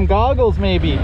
some goggles maybe.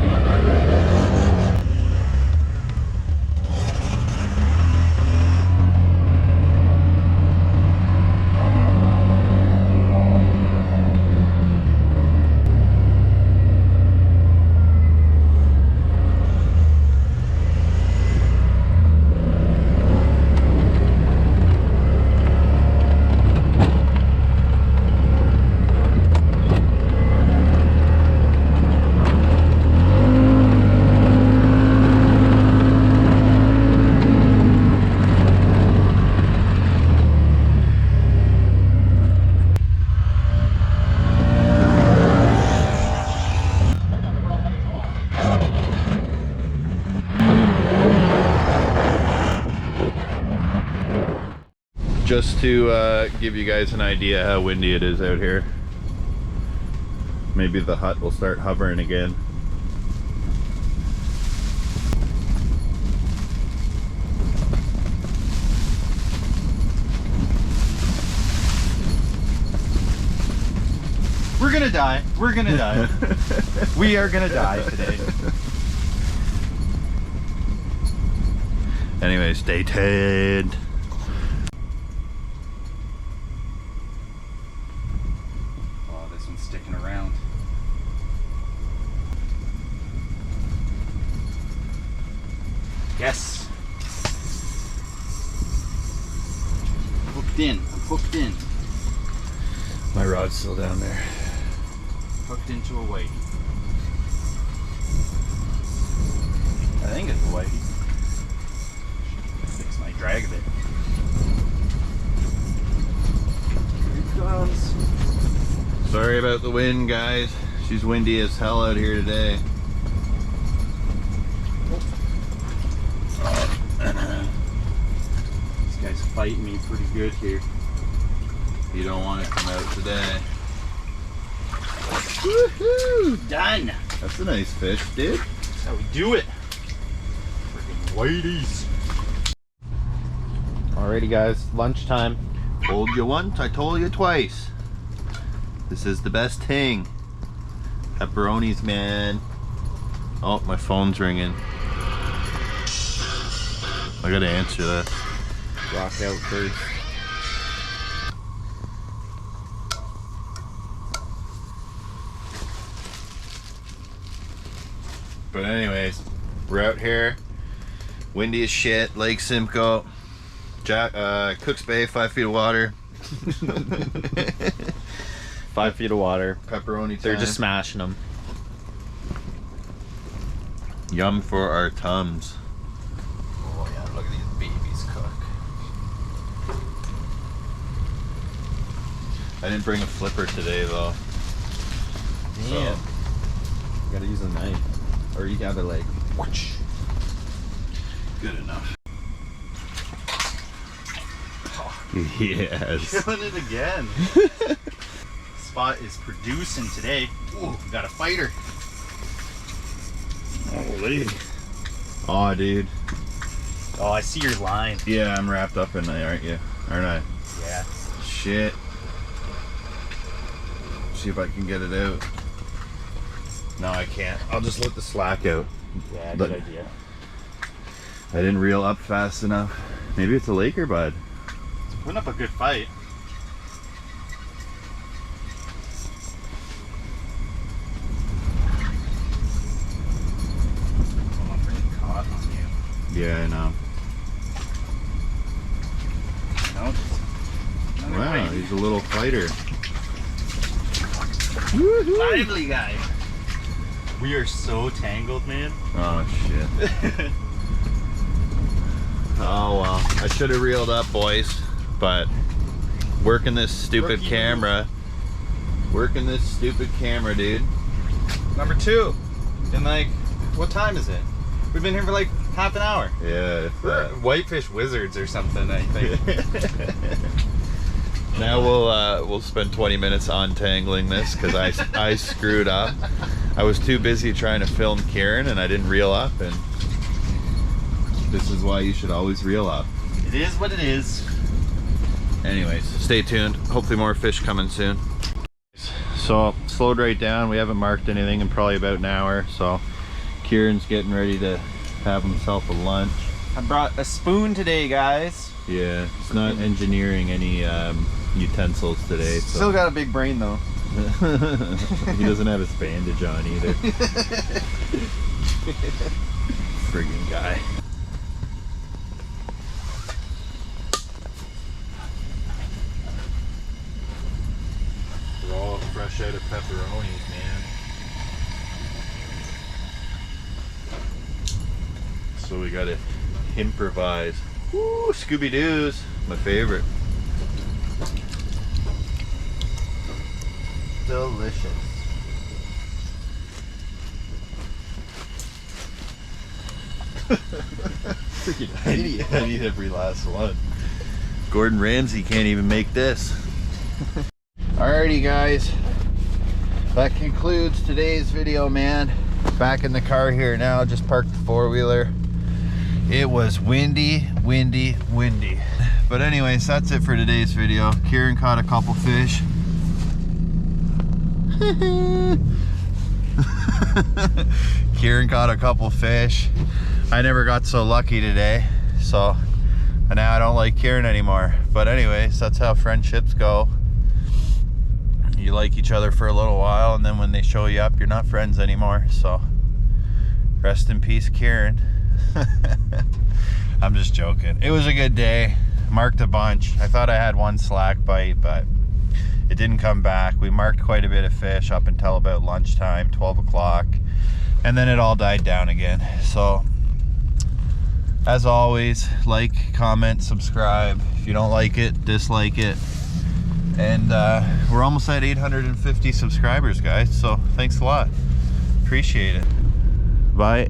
Just to give you guys an idea how windy it is out here. Maybe the hut will start hovering again. We're gonna die. We're gonna die. We are gonna die today. Anyway, stay tuned. Oh, this one's sticking around. Yes. Hooked in. I'm hooked in. My rod's still down there. Hooked into a whitey. I think it's a whitey. Fix my drag a bit. Here it comes. Sorry about the wind, guys. She's windy as hell out here today. This guy's fighting me pretty good here. You don't want to come out today. Woohoo! Done! That's a nice fish, dude. That's how we do it. Freaking whiteys. Alrighty guys, lunchtime. Told you once, I told you twice. This is the best thing. Pepperonis, man. Oh, my phone's ringing. I gotta answer that. Rock out first. But anyways, we're out here. Windy as shit. Lake Simcoe. Cooks Bay, 5 feet of water. 5 feet of water. Pepperoni time. They're just smashing them. Yum for our tums. Oh yeah, look at these babies cook. I didn't bring a flipper today though. Damn. So. You gotta use a knife. Or you gotta like whoosh. Good enough. Yes. Killing it again. Spot is producing today. Ooh, we got a fighter. Holy. Aw, dude. Oh, I see your line. Yeah, I'm wrapped up in there, aren't you? Aren't I? Yeah. Shit. See if I can get it out. No, I can't. I'll just let the slack out. Yeah, But- good idea. I didn't reel up fast enough. Maybe it's a Laker bud. It's putting up a good fight. I'm pretty caught on you. Yeah, I know. No, just another Wow, fight. he's a little fighter. Lively guy. We are so tangled, man. Oh, shit. Oh, well. I should have reeled up, boys. But working this stupid Rookie camera. Working this stupid camera, dude. Number 2. And like, what time is it? We've been here for like half an hour. Yeah, if We're whitefish wizards or something, I think. Now we'll spend 20 minutes untangling this because I screwed up. I was too busy trying to film Kieran and I didn't reel up, and this is why you should always reel up. It is what it is. Anyways, stay tuned. Hopefully more fish coming soon. So slowed right down. We haven't marked anything in probably about an hour, so Kieran's getting ready to have himself a lunch. I brought a spoon today, guys. Yeah, it's not engineering any utensils today. So. Still got a big brain though. He doesn't have his bandage on either. Friggin' guy. They're all fresh out of pepperonis, man. So we gotta improvise. Woo, Scooby-Doo's my favorite. Delicious. Freaking idiot. I need every last one. Gordon Ramsay can't even make this. Alrighty guys, that concludes today's video, man. Back in the car here now, just parked the four-wheeler. It was windy. But anyways, that's it for today's video. Kieran caught a couple fish. Kieran caught a couple fish. I never got so lucky today, so now I don't like Kieran anymore. But anyways, that's how friendships go. You like each other for a little while, and then when they show you up, you're not friends anymore. So rest in peace, Kieran. I'm just joking. It was a good day. Marked a bunch. I thought I had one slack bite, but it didn't come back. We marked quite a bit of fish up until about lunchtime, 12 o'clock, and then it all died down again. So as always, like, comment, subscribe. If you don't like it, dislike it. And we're almost at 850 subscribers, guys, so thanks a lot. Appreciate it. Bye.